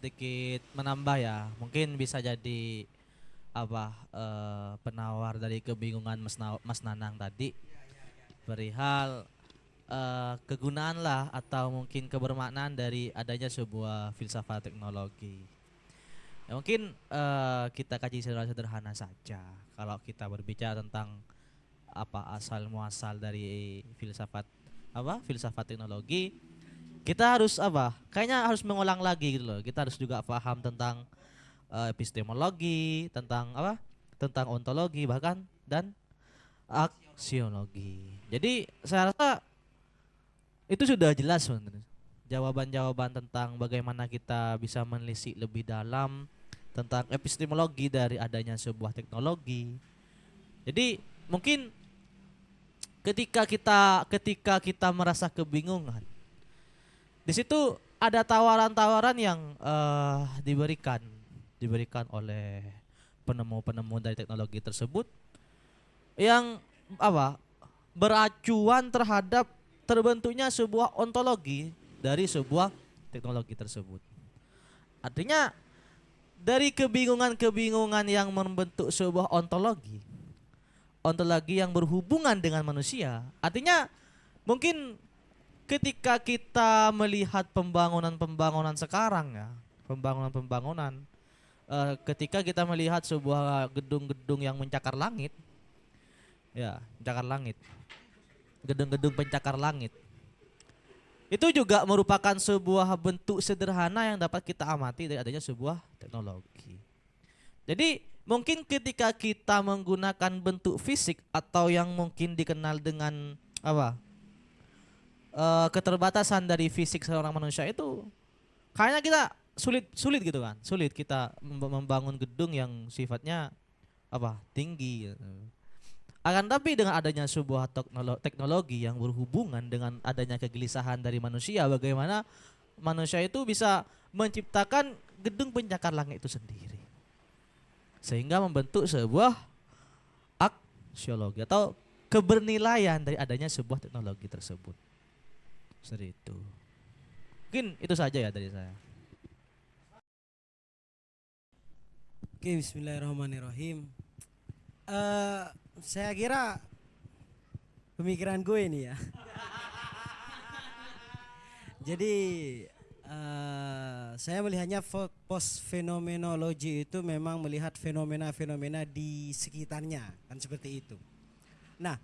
sedikit menambah ya. Mungkin bisa jadi penawar dari kebingungan Mas Nanang tadi perihal kegunaan lah atau mungkin kebermaknaan dari adanya sebuah filsafat teknologi. Ya mungkin kita kaji secara sederhana saja. Kalau kita berbicara tentang asal muasal dari filsafat teknologi, kita harus kayaknya harus mengulang lagi gitu loh. Kita harus juga paham tentang epistemologi, tentang ontologi bahkan dan aksiologi. Jadi saya rasa itu sudah jelas sebenarnya. Jawaban-jawaban tentang bagaimana kita bisa menelisik lebih dalam tentang epistemologi dari adanya sebuah teknologi. Jadi mungkin ketika kita merasa kebingungan, di situ ada tawaran-tawaran yang diberikan oleh penemu-penemu dari teknologi tersebut yang beracuan terhadap terbentuknya sebuah ontologi dari sebuah teknologi tersebut. Artinya dari kebingungan-kebingungan yang membentuk sebuah ontologi yang berhubungan dengan manusia. Artinya mungkin ketika kita melihat pembangunan sekarang ya, pembangunan ketika kita melihat sebuah gedung-gedung yang mencakar langit, ya, mencakar langit, gedung-gedung pencakar langit, itu juga merupakan sebuah bentuk sederhana yang dapat kita amati dari adanya sebuah teknologi. Jadi mungkin ketika kita menggunakan bentuk fisik atau yang mungkin dikenal dengan keterbatasan dari fisik seorang manusia itu, kayaknya kita sulit gitu kan, sulit kita membangun gedung yang sifatnya tinggi gitu. Akan tapi dengan adanya sebuah teknologi yang berhubungan dengan adanya kegelisahan dari manusia, bagaimana manusia itu bisa menciptakan gedung pencakar langit itu sendiri, sehingga membentuk sebuah aksiologi atau kebernilaian dari adanya sebuah teknologi tersebut. Seperti itu. Mungkin itu saja ya dari saya. Oke, bismillahirrahmanirrahim. Saya kira pemikiran gue ini ya. Jadi saya melihatnya post fenomenologi itu memang melihat fenomena-fenomena di sekitarnya, kan seperti itu. Nah,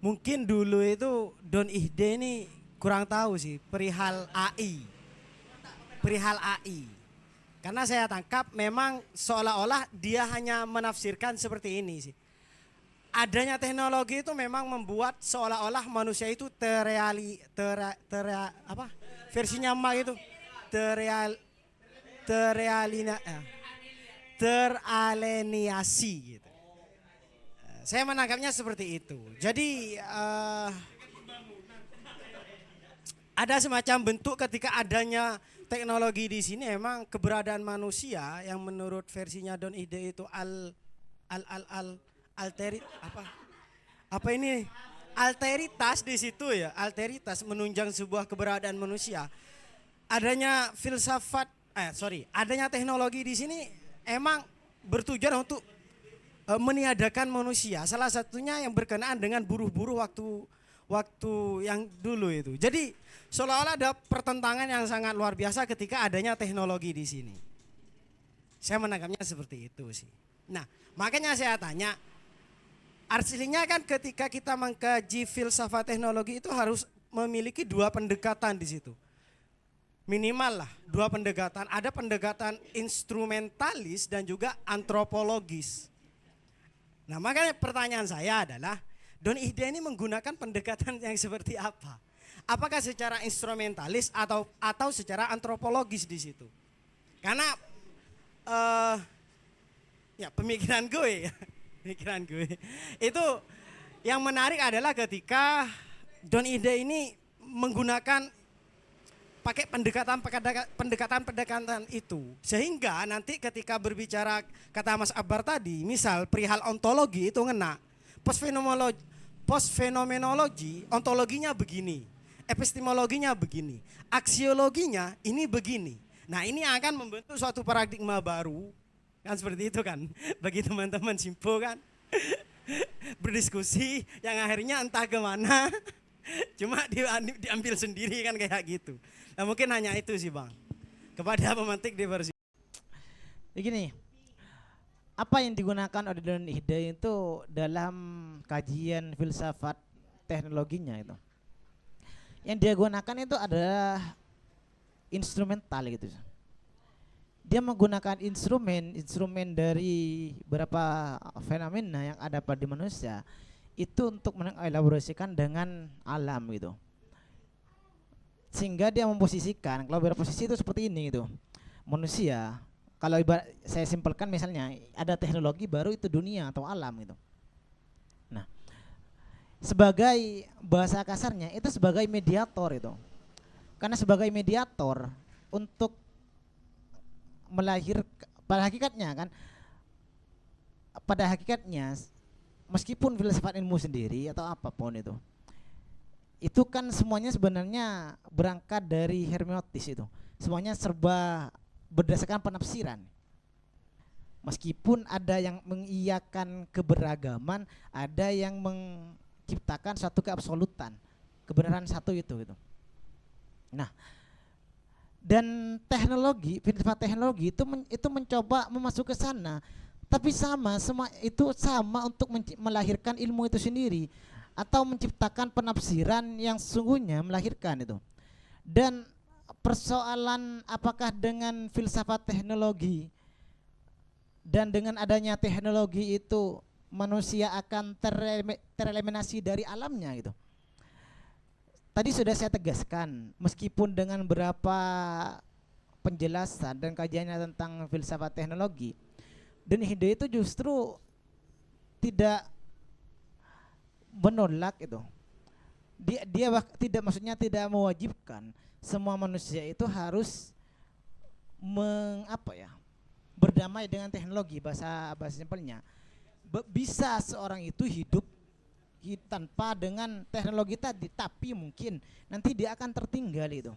mungkin dulu itu Don Ihde ini kurang tahu sih perihal AI. Perihal AI. Karena saya tangkap memang seolah-olah dia hanya menafsirkan seperti ini sih. Adanya teknologi itu memang membuat seolah-olah manusia itu versinya emak itu teraleniasi gitu. Saya menangkapnya seperti itu. Jadi ada semacam bentuk ketika adanya teknologi di sini memang keberadaan manusia yang menurut versinya Don Ide itu alteritas di situ ya, alteritas menunjang sebuah keberadaan manusia. Adanya adanya teknologi di sini emang bertujuan untuk meniadakan manusia. Salah satunya yang berkenaan dengan buruh-buruh waktu yang dulu itu. Jadi seolah-olah ada pertentangan yang sangat luar biasa ketika adanya teknologi di sini. Saya menangkapnya seperti itu sih. Nah, makanya saya tanya, artinya kan ketika kita mengkaji filsafat teknologi itu harus memiliki dua pendekatan di situ. Minimal lah dua pendekatan. Ada pendekatan instrumentalis dan juga antropologis. Nah, makanya pertanyaan saya adalah Don Ihde ini menggunakan pendekatan yang seperti apa? Apakah secara instrumentalis atau secara antropologis di situ? Karena pemikiran gue itu yang menarik adalah ketika Don Ihde ini menggunakan pakai pendekatan itu, sehingga nanti ketika berbicara kata Mas Akbar tadi, misal perihal ontologi itu ngena. Post fenomenologi ontologinya begini, epistemologinya begini, aksiologinya ini begini. Nah ini akan membentuk suatu paradigma baru, kan seperti itu kan, bagi teman-teman Simpo kan, berdiskusi yang akhirnya entah kemana, cuma diambil sendiri kan kayak gitu. Nah mungkin hanya itu sih Bang, kepada pemantik diversi. Begini, apa yang digunakan oleh Don Ide itu dalam kajian filsafat teknologinya itu, yang dia gunakan itu adalah instrumental gitu. Dia menggunakan instrumen dari beberapa fenomena yang ada pada manusia itu untuk mengelaborasikan dengan alam gitu, sehingga dia memposisikan, kalau berposisi itu seperti ini gitu, manusia. Kalau saya simpelkan misalnya ada teknologi baru itu dunia atau alam gitu. Nah, sebagai bahasa kasarnya itu sebagai mediator itu. Karena sebagai mediator untuk pada hakikatnya meskipun filsafat ilmu sendiri atau apapun itu kan semuanya sebenarnya berangkat dari hermeneutis itu. Semuanya serba berdasarkan penafsiran. Meskipun ada yang mengiyakan keberagaman, ada yang menciptakan suatu keabsolutan, kebenaran satu itu gitu. Nah, dan filsafat teknologi itu mencoba memasuk ke sana, tapi semua itu sama untuk melahirkan ilmu itu sendiri atau menciptakan penafsiran yang sesungguhnya melahirkan itu. Dan persoalan apakah dengan filsafat teknologi dan dengan adanya teknologi itu manusia akan tereliminasi dari alamnya gitu. Tadi sudah saya tegaskan, meskipun dengan beberapa penjelasan dan kajiannya tentang filsafat teknologi, dan ide itu justru tidak menolak itu. Dia tidak, maksudnya tidak mewajibkan semua manusia itu harus berdamai dengan teknologi. Bahasa simpelnya, bisa seorang itu hidup tanpa dengan teknologi tadi, tapi mungkin nanti dia akan tertinggal itu,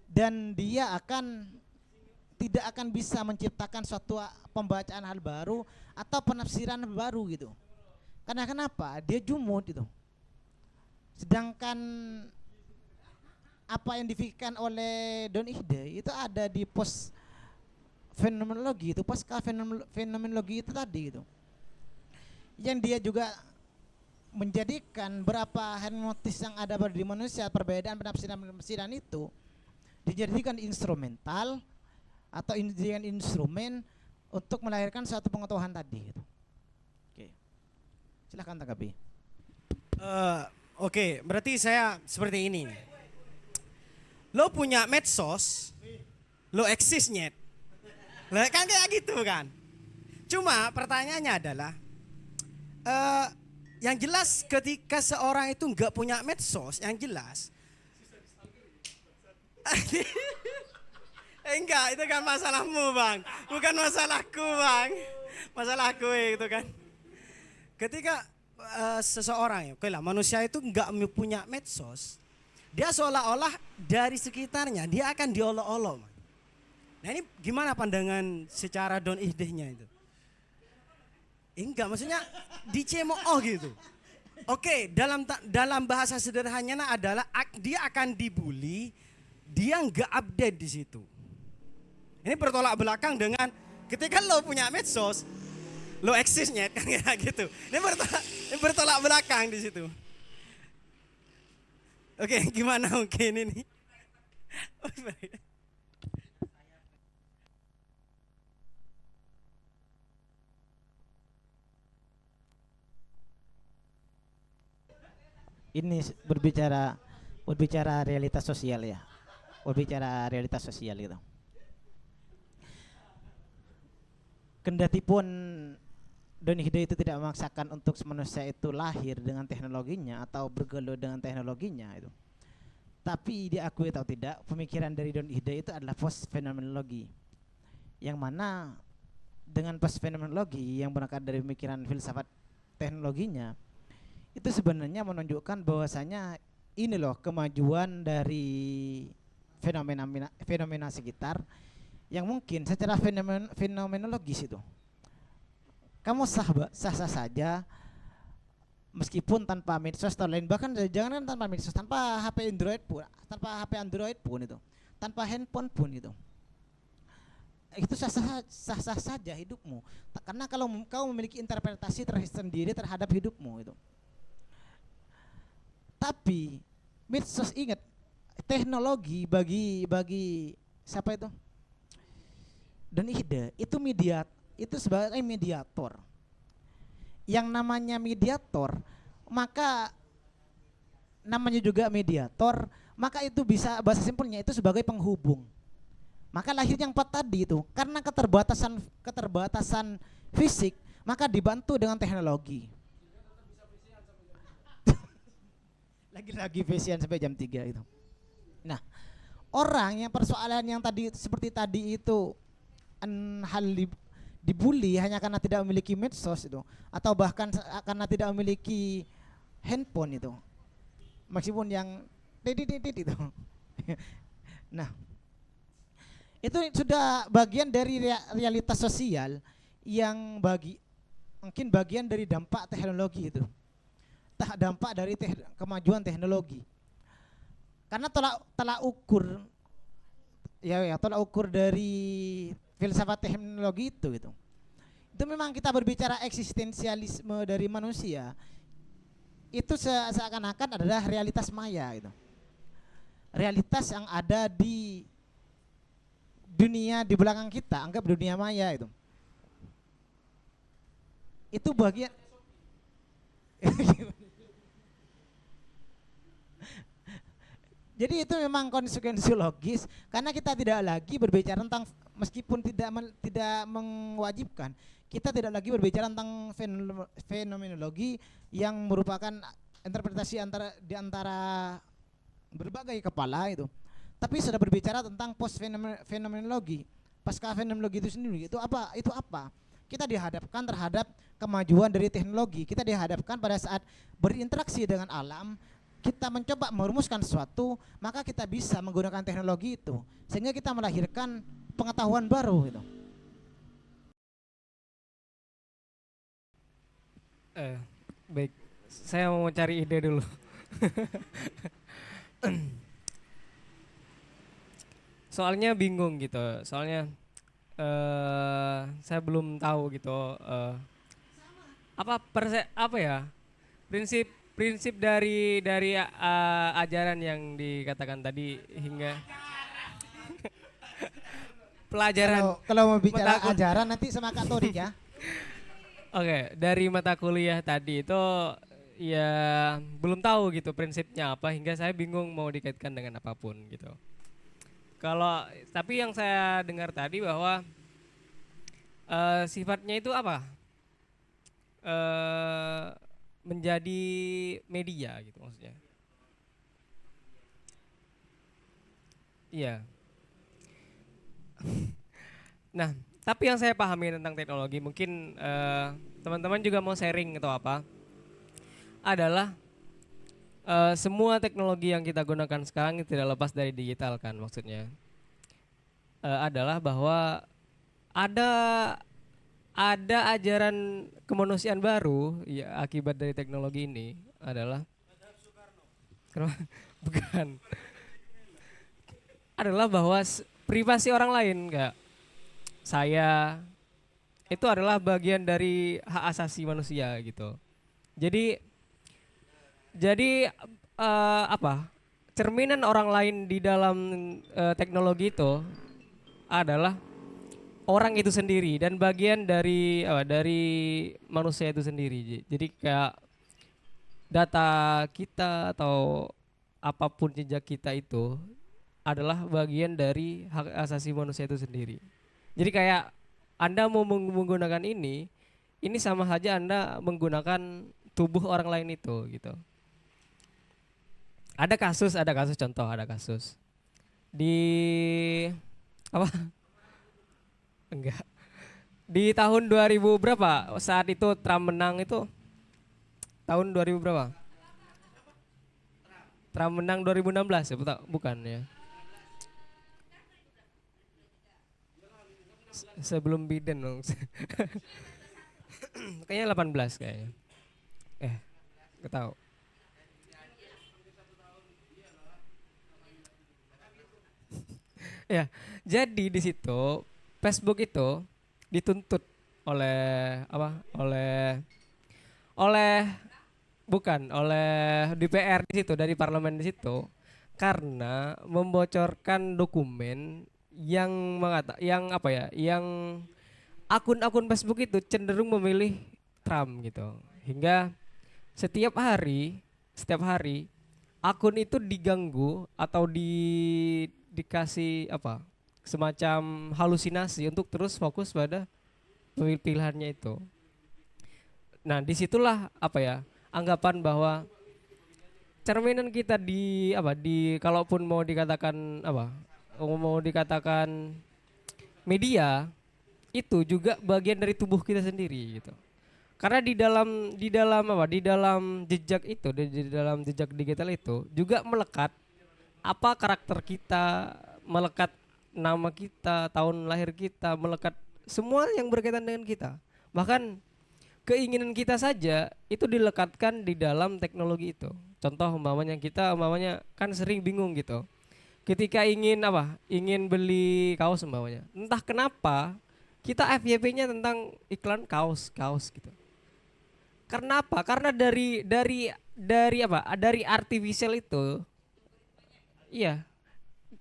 dan dia tidak akan bisa menciptakan suatu pembacaan hal baru atau penafsiran baru gitu. Karena kenapa? Dia jumud itu. Sedangkan apa yang difikirkan oleh Don Ide itu ada di pos fenomenologi itu, pasca fenomenologi itu tadi itu, yang dia juga menjadikan berapa hermeneutis yang ada pada di manusia, perbedaan penafsiran itu dijadikan instrumental atau dijadikan instrumen untuk melahirkan suatu pengetahuan tadi gitu. Oke, silahkan tanggapi. Oke, berarti saya seperti ini. Lo punya medsos, lo eksis nyet. Lah kan kayak gitu kan. Cuma pertanyaannya adalah yang jelas ketika seorang itu nggak punya medsos, yang jelas enggak, itu kan masalahmu Bang, bukan masalahku Bang, masalahku itu kan. Ketika seseorang, oke lah, manusia itu nggak punya medsos, dia seolah-olah dari sekitarnya dia akan diolok-olok. Nah ini gimana pandangan secara Don Ide-nya itu? Enggak, maksudnya dicemooh gitu. Oke, dalam bahasa sederhananya adalah dia akan dibully, dia nggak update di situ. Ini bertolak belakang dengan ketika lo punya medsos, lo eksisnya kan kayak gitu. Ini bertolak belakang di situ. Oke, gimana mungkin ini? Ini berbicara realitas sosial ya, berbicara realitas sosial gitu. Kendatipun Don Ide itu tidak memaksakan untuk manusia itu lahir dengan teknologinya atau bergelut dengan teknologinya itu, tapi diakui atau tidak, pemikiran dari Don Ide itu adalah post fenomenologi, yang mana dengan post fenomenologi yang berangkat dari pemikiran filsafat teknologinya itu sebenarnya menunjukkan bahwasanya ini loh kemajuan dari fenomena fenomena sekitar yang mungkin secara fenomenologis itu kamu sah-sah saja meskipun tanpa medsos atau lain, bahkan jangan tanpa medsos, tanpa HP Android pun, itu, tanpa handphone pun itu sah-sah saja hidupmu. Karena kalau kau memiliki interpretasi tersendiri terhadap hidupmu itu. Tapi medsos, ingat, teknologi bagi siapa itu? Dan ide itu itu sebagai mediator. Yang namanya mediator, maka namanya juga mediator, maka itu bisa bahasa simpelnya itu sebagai penghubung. Maka lahir yang 4 tadi itu karena keterbatasan fisik, maka dibantu dengan teknologi. Lagi-lagi visian sampai jam 3 itu. Nah, orang yang persoalan yang tadi seperti tadi itu hal dibully hanya karena tidak memiliki medsos itu, atau bahkan karena tidak memiliki handphone itu, meskipun yang titit itu. Nah, itu sudah bagian dari realitas sosial yang mungkin bagian dari dampak teknologi itu, dampak dari kemajuan teknologi. Karena tolak ukur tolak ukur dari filsafat teknologi itu gitu. Itu memang kita berbicara eksistensialisme dari manusia. Itu seakan-akan adalah realitas maya itu. Realitas yang ada di dunia di belakang kita, anggap dunia maya itu. Itu bagian Jadi itu memang konsekuensi logis karena kita tidak lagi berbicara tentang, meskipun tidak mewajibkan, kita tidak lagi berbicara tentang fenomenologi yang merupakan interpretasi di antara berbagai kepala itu. Tapi sudah berbicara tentang post fenomenologi. Pasca fenomenologi itu sendiri itu apa? Kita dihadapkan terhadap kemajuan dari teknologi. Kita dihadapkan pada saat berinteraksi dengan alam, kita mencoba merumuskan sesuatu, maka kita bisa menggunakan teknologi itu sehingga kita melahirkan pengetahuan baru gitu. Baik, saya mau cari ide dulu. Soalnya bingung gitu. Soalnya saya belum tahu gitu apa ya prinsip dari ajaran yang dikatakan tadi hingga pelajaran. Kalau mau bicara ajaran nanti sama Kak Torik ya. Oke, dari mata kuliah tadi itu ya belum tahu gitu prinsipnya apa, hingga saya bingung mau dikaitkan dengan apapun gitu. Tapi yang saya dengar tadi bahwa sifatnya itu apa? Menjadi media gitu maksudnya. Iya. Nah, tapi yang saya pahami tentang teknologi, mungkin teman-teman juga mau sharing atau apa, adalah semua teknologi yang kita gunakan sekarang tidak lepas dari digital kan, maksudnya adalah bahwa ada ajaran kemanusiaan baru ya akibat dari teknologi ini adalah bukan adalah bahwa privasi orang lain kayak saya itu adalah bagian dari hak asasi manusia gitu. Jadi cerminan orang lain di dalam teknologi itu adalah orang itu sendiri dan bagian dari manusia itu sendiri. Jadi kayak data kita atau apapun jejak kita itu adalah bagian dari hak asasi manusia itu sendiri. Jadi kayak Anda mau menggunakan ini sama saja Anda menggunakan tubuh orang lain itu gitu. Ada kasus di apa? Enggak. Di tahun 2000 berapa? Saat itu Trump menang itu tahun 2000 berapa? Trump menang 2016 ya, bukan ya? Sebelum Biden dong. Kayaknya 18 kayaknya. Gak tahu. Ya, jadi di situ Facebook itu dituntut oleh apa? Oleh bukan oleh DPR di situ, dari parlemen di situ, karena membocorkan dokumen yang yang apa ya, yang akun-akun Facebook itu cenderung memilih Trump gitu, hingga setiap hari akun itu diganggu atau dikasih apa, semacam halusinasi untuk terus fokus pada pilihannya itu. Nah, disitulah apa ya, anggapan bahwa cerminan kita di apa, di kalaupun mau dikatakan apa, mau dikatakan media, itu juga bagian dari tubuh kita sendiri gitu. Karena di dalam apa, di dalam jejak itu, di dalam jejak digital itu juga melekat apa karakter kita, melekat nama kita, tahun lahir kita, melekat semua yang berkaitan dengan kita. Bahkan keinginan kita saja itu dilekatkan di dalam teknologi itu. Contoh umpamanya kita kan sering bingung gitu. Ketika ingin apa? Ingin beli kaos umpamanya. Entah kenapa kita FYP-nya tentang iklan kaos gitu. Karena apa? Karena dari apa? Dari artificial itu, iya,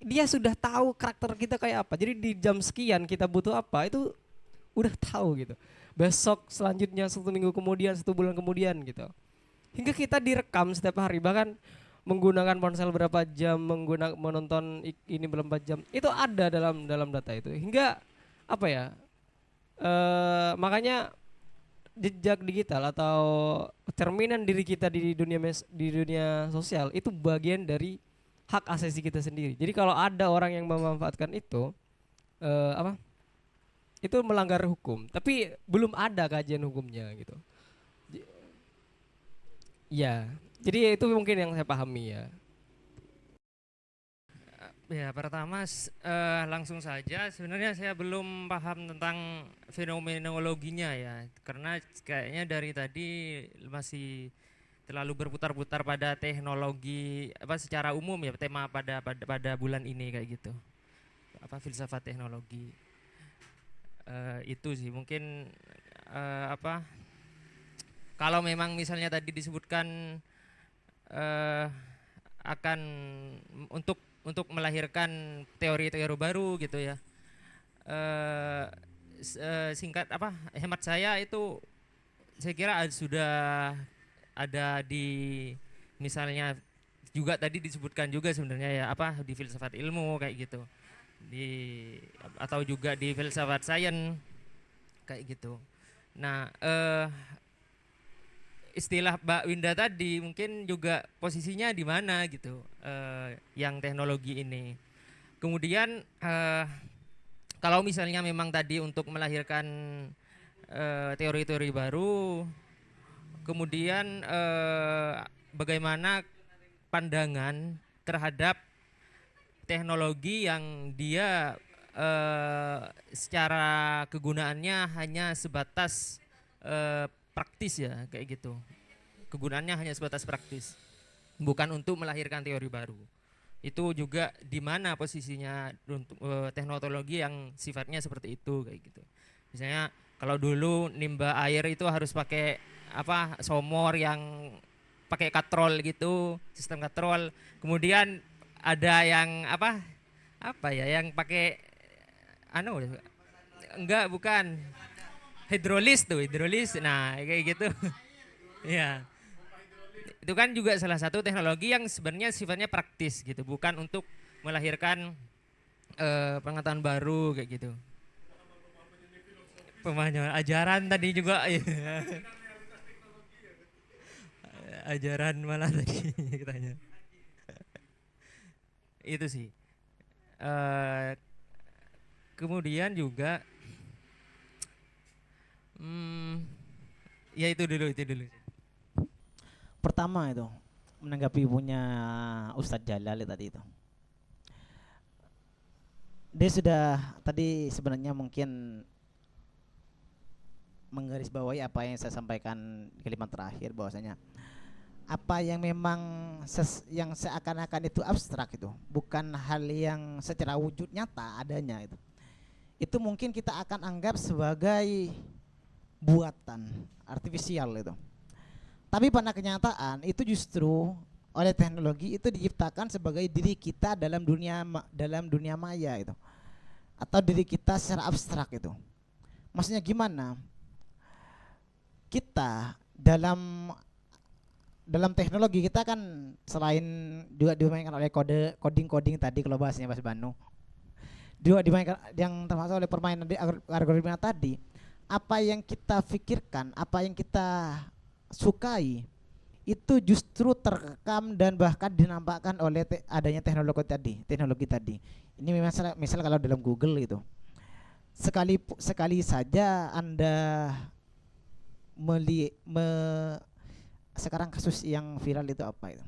dia sudah tahu karakter kita kayak apa. Jadi di jam sekian kita butuh apa itu udah tahu gitu. Besok selanjutnya 1 minggu kemudian, 1 bulan kemudian gitu. Hingga kita direkam setiap hari, bahkan menggunakan ponsel berapa jam, menonton ini berapa jam, itu ada dalam data itu. Hingga apa ya? Makanya jejak digital atau cerminan diri kita di dunia sosial itu bagian dari hak asasi kita sendiri. Jadi kalau ada orang yang memanfaatkan itu apa? Itu melanggar hukum, tapi belum ada kajian hukumnya gitu. Ya, jadi itu mungkin yang saya pahami ya. Ya, pertama langsung saja sebenarnya saya belum paham tentang fenomenologinya ya, karena kayaknya dari tadi masih terlalu berputar-putar pada teknologi apa secara umum ya, tema pada bulan ini kayak gitu. Apa filsafat teknologi. Itu sih mungkin apa, kalau memang misalnya tadi disebutkan akan untuk melahirkan teori-teori baru gitu ya, singkat apa, hemat saya itu saya kira sudah ada di, misalnya juga tadi disebutkan juga sebenarnya ya, apa, di filsafat ilmu kayak gitu, atau juga di filsafat sains kayak gitu. Nah, istilah Mbak Winda tadi mungkin juga posisinya di mana gitu, yang teknologi ini. Kemudian kalau misalnya memang tadi untuk melahirkan teori-teori baru, kemudian bagaimana pandangan terhadap teknologi yang dia secara kegunaannya hanya sebatas praktis ya, kayak gitu. Kegunaannya hanya sebatas praktis, bukan untuk melahirkan teori baru. Itu juga di mana posisinya untuk teknologi yang sifatnya seperti itu kayak gitu. Misalnya kalau dulu nimba air itu harus pakai apa, somor yang pakai katrol gitu, sistem katrol. Kemudian ada yang apa ya, yang pakai enggak, bukan hidrolis. Nah kayak gitu. Ya, itu kan juga salah satu teknologi yang sebenarnya sifatnya praktis gitu, bukan untuk melahirkan pengetahuan baru kayak gitu. Pemahaman ajaran tadi juga. Ajaran malah tadi katanya. Itu sih. Kemudian juga ya itu dulu. Pertama itu menanggapi punya Ustadz Jalal tadi itu. dia sudah tadi sebenarnya mungkin menggarisbawahi apa yang saya sampaikan di kalimat terakhir, bahwasanya apa yang memang yang seakan-akan itu abstrak itu bukan hal yang secara wujud nyata adanya itu mungkin kita akan anggap sebagai buatan artifisial itu. Tapi pada kenyataan itu justru oleh teknologi itu diciptakan sebagai diri kita dalam dunia maya itu, atau diri kita secara abstrak itu. Maksudnya gimana? Kita dalam teknologi kita kan selain juga dimainkan oleh coding tadi kalau bahasanya Mas Banu, juga dimainkan yang termasuk oleh permainan di algoritma tadi. Apa yang kita pikirkan, apa yang kita sukai itu justru terekam dan bahkan dinampakkan oleh adanya teknologi tadi. Ini misal kalau dalam Google itu sekali saja Anda sekarang kasus yang viral itu apa itu?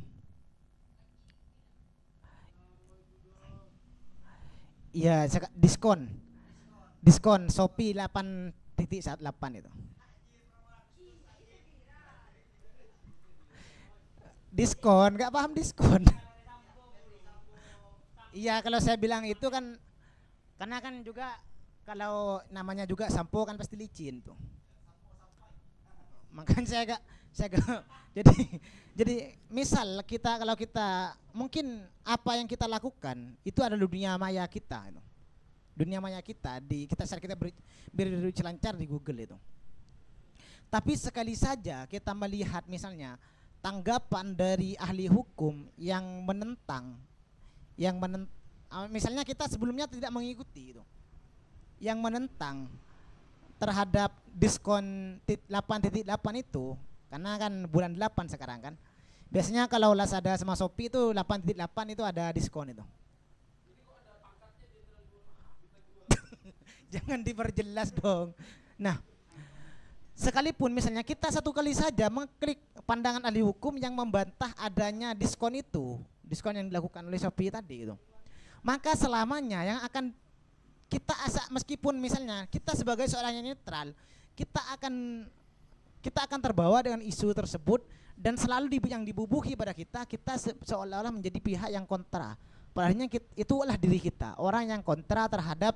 Iya, diskon Shopee 8.18 itu. Diskon, nggak paham diskon. Iya, kalau saya bilang itu kan karena kan juga kalau namanya juga sampo kan pasti licin tuh. Makanya saya gak jadi misal kalau kita mungkin apa yang kita lakukan itu adalah dunia maya kita itu. Dunia maya kita kita berselancar di Google itu. Tapi sekali saja kita melihat misalnya tanggapan dari ahli hukum yang menentang misalnya kita sebelumnya tidak mengikuti itu, yang menentang terhadap diskon 8.8 itu, karena kan bulan 8 sekarang kan biasanya kalau Lazada sama Shopee itu 8.8 itu ada diskon itu. Jangan diperjelas dong. Nah, sekalipun misalnya kita satu kali saja mengklik pandangan ahli hukum yang membantah adanya diskon yang dilakukan oleh Shopee tadi itu, maka selamanya yang akan kita meskipun misalnya kita sebagai seorang yang netral, kita akan terbawa dengan isu tersebut dan selalu yang dibubuhi pada kita seolah-olah menjadi pihak yang kontra. Padahal itulah diri kita, orang yang kontra terhadap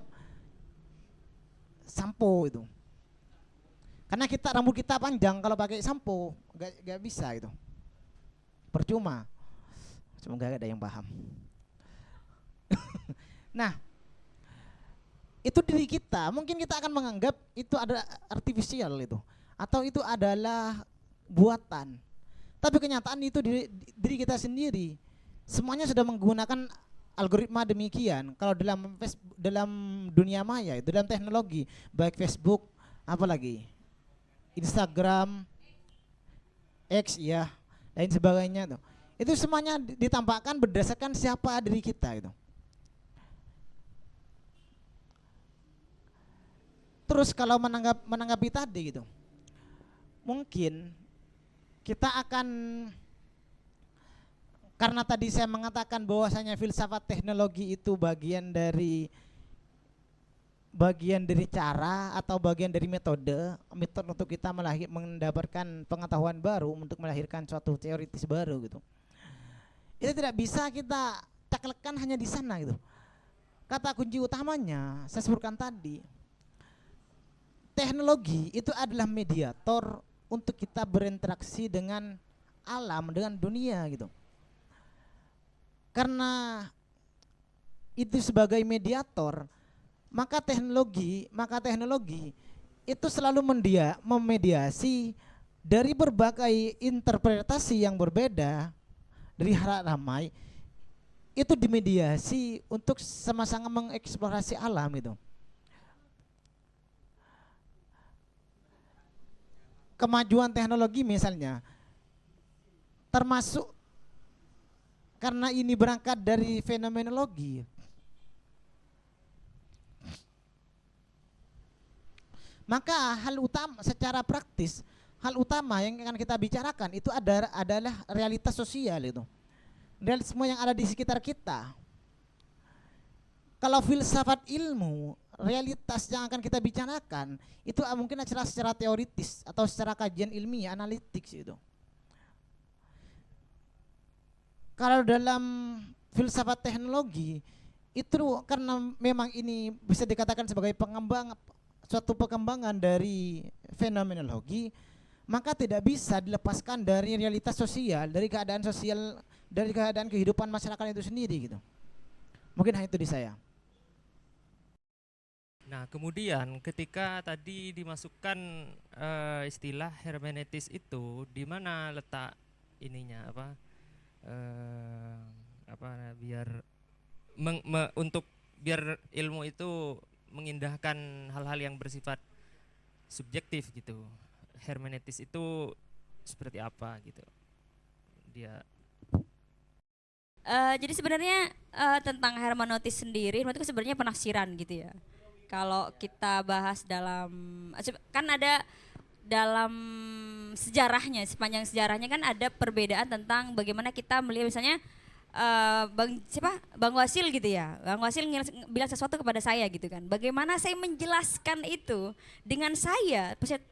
sampo itu. Karena rambut kita panjang, kalau pakai sampo gak bisa itu, percuma. Semoga ada yang paham. Nah, itu diri kita, mungkin kita akan menganggap itu ada artifisial itu, atau itu adalah buatan. Tapi kenyataan itu diri kita sendiri. Semuanya sudah menggunakan algoritma demikian. Kalau dalam dunia maya itu, dalam teknologi, baik Facebook, apalagi Instagram, X ya, lain sebagainya tuh. Itu semuanya ditampakkan berdasarkan siapa diri kita itu. Terus kalau menanggapi tadi gitu, mungkin kita akan, karena tadi saya mengatakan bahwasanya filsafat teknologi itu bagian dari cara atau bagian dari metode untuk kita mendapatkan pengetahuan baru, untuk melahirkan suatu teoritis baru gitu. Itu tidak bisa kita caklekan hanya di sana gitu. Kata kunci utamanya saya sebutkan tadi, teknologi itu adalah mediator untuk kita berinteraksi dengan alam, dengan dunia gitu. Karena itu sebagai mediator, maka teknologi itu selalu memediasi dari berbagai interpretasi yang berbeda dari hal ramai, itu dimediasi untuk sama-sama mengeksplorasi alam itu. Kemajuan teknologi misalnya termasuk karena ini berangkat dari fenomenologi. Maka hal utama secara praktis, hal utama yang akan kita bicarakan itu adalah realitas sosial itu. Realisme yang ada di sekitar kita. Kalau filsafat ilmu, realitas yang akan kita bicarakan itu mungkin secara teoritis atau secara kajian ilmiah, analitik itu. Kalau dalam filsafat teknologi itu karena memang ini bisa dikatakan sebagai suatu pengembangan dari fenomenologi, maka tidak bisa dilepaskan dari realitas sosial, dari keadaan sosial, dari keadaan kehidupan masyarakat itu sendiri gitu. Mungkin hanya itu di saya. Nah, kemudian ketika tadi dimasukkan istilah hermeneutis itu, di mana letak ininya biar untuk biar ilmu itu mengindahkan hal-hal yang bersifat subjektif gitu. Hermeneutis itu seperti apa gitu? Dia Jadi sebenarnya tentang hermeneutis sendiri, itu sebenarnya penafsiran gitu ya. Kalau kita bahas kan ada dalam sejarahnya, sepanjang sejarahnya kan ada perbedaan tentang bagaimana kita melihat misalnya Bang Wasil gitu ya. Bang Wasil bilang sesuatu kepada saya gitu kan. Bagaimana saya menjelaskan itu dengan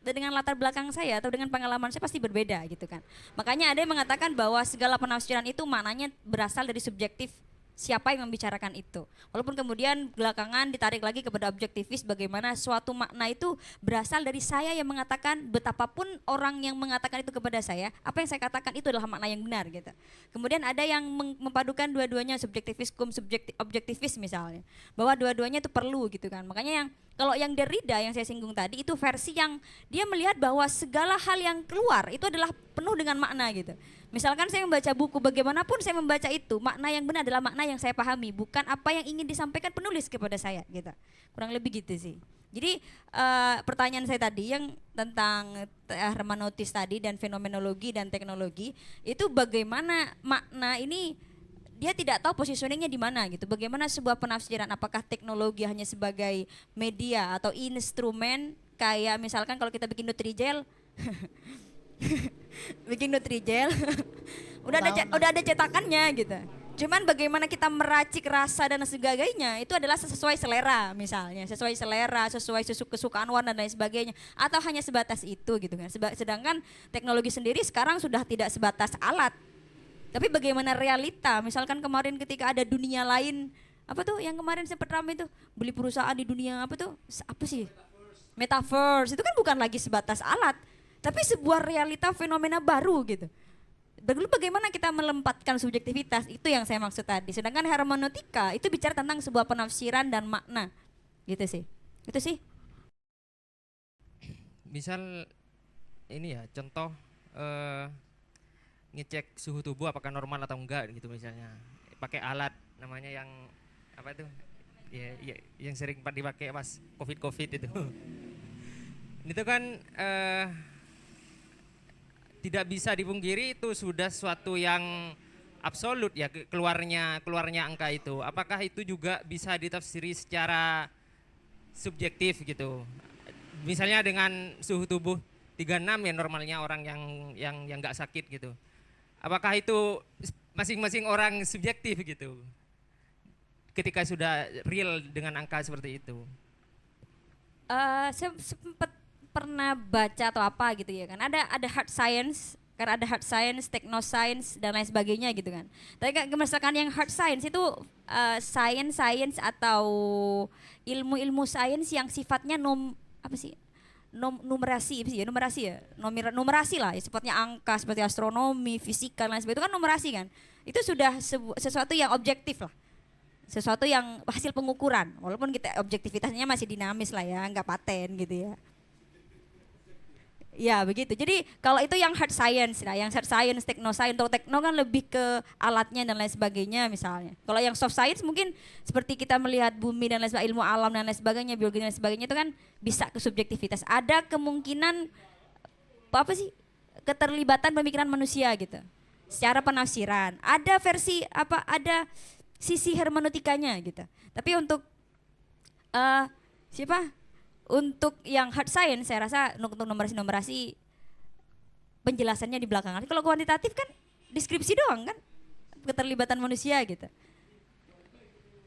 dengan latar belakang saya atau dengan pengalaman saya pasti berbeda gitu kan. Makanya ada yang mengatakan bahwa segala penafsiran itu maknanya berasal dari subjektif siapa yang membicarakan itu. Walaupun kemudian belakangan ditarik lagi kepada objektivis, bagaimana suatu makna itu berasal dari saya yang mengatakan, betapapun orang yang mengatakan itu kepada saya, apa yang saya katakan itu adalah makna yang benar gitu. Kemudian ada yang memadukan dua-duanya, subjektivis cum objektivis misalnya, bahwa dua-duanya itu perlu gitu kan. Makanya kalau yang Derrida yang saya singgung tadi itu versi yang dia melihat bahwa segala hal yang keluar itu adalah penuh dengan makna gitu. Misalkan saya membaca buku, bagaimanapun saya membaca itu, makna yang benar adalah makna yang saya pahami, bukan apa yang ingin disampaikan penulis kepada saya gitu. Kurang lebih gitu sih. Jadi pertanyaan saya tadi yang tentang hermeneutis tadi dan fenomenologi dan teknologi, itu bagaimana makna ini dia tidak tahu positioningnya di mana gitu. Bagaimana sebuah penafsiran, apakah teknologi hanya sebagai media atau instrumen, kayak misalkan kalau kita bikin Nutrijel bikin Nutrijel udah ada cetakannya gitu. Cuman bagaimana kita meracik rasa dan sebagainya itu adalah sesuai selera misalnya, sesuai selera, sesuai kesukaan warna dan lain sebagainya, atau hanya sebatas itu gitu kan. Sedangkan teknologi sendiri sekarang sudah tidak sebatas alat, tapi bagaimana realita. Misalkan kemarin ketika ada dunia lain, apa tuh yang kemarin sempat ramai tuh, beli perusahaan di dunia apa sih? Metaverse. Itu kan bukan lagi sebatas alat, tapi sebuah realita fenomena baru gitu. Lalu bagaimana kita melempatkan subjektivitas, itu yang saya maksud tadi. Sedangkan hermeneutika itu bicara tentang sebuah penafsiran dan makna gitu sih. Itu sih. misal ini ya contoh ngecek suhu tubuh apakah normal atau enggak gitu misalnya. Pakai alat namanya yang apa itu? Ya, yang sering dipakai pas COVID itu. Itu kan tidak bisa dipungkiri itu sudah suatu yang absolut ya, keluarnya angka itu. Apakah itu juga bisa ditafsiri secara subjektif gitu? Misalnya dengan suhu tubuh 36 ya normalnya orang yang nggak sakit gitu. Apakah itu masing-masing orang subjektif gitu? Ketika sudah real dengan angka seperti itu. Saya sempat pernah baca atau apa gitu ya kan, ada hard science, kan ada hard science, technoscience dan lain sebagainya gitu kan. Tapi kan misalkan yang hard science itu science atau ilmu sains yang sifatnya numerasi lah ya, sifatnya angka seperti astronomi, fisika dan lain sebagainya, itu kan numerasi kan. Itu sudah sesuatu yang objektif lah. Sesuatu yang hasil pengukuran, walaupun kita objektivitasnya masih dinamis lah ya, nggak paten gitu ya. Ya begitu. Jadi kalau itu yang hard science, nah yang hard science, technoscience, atau tekno kan lebih ke alatnya dan lain sebagainya misalnya. Kalau yang soft science mungkin seperti kita melihat bumi dan lain sebagainya, ilmu alam dan lain sebagainya, biologi dan lain sebagainya, itu kan bisa ke subjektivitas. Ada kemungkinan keterlibatan pemikiran manusia gitu. Secara penafsiran. Ada versi ada sisi hermeneutikanya gitu. Tapi untuk untuk yang hard science saya rasa untuk numerasi penjelasannya di belakang. Kalau kuantitatif kan deskripsi doang kan, keterlibatan manusia gitu.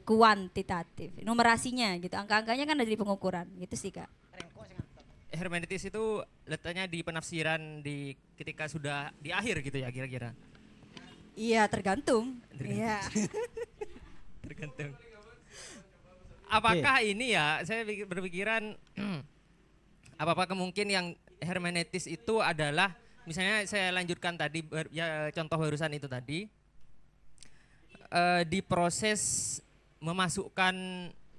kuantitatif, numerasinya gitu, angka-angkanya kan ada di pengukuran, gitu sih Kak. Hermeneutis itu letaknya di penafsiran di ketika sudah di akhir gitu ya kira-kira. Iya tergantung. Iya. Tergantung. Apakah ini ya, saya berpikiran apa kemungkinan yang hermeneutis itu adalah, misalnya saya lanjutkan tadi ya, contoh barusan itu tadi, di proses memasukkan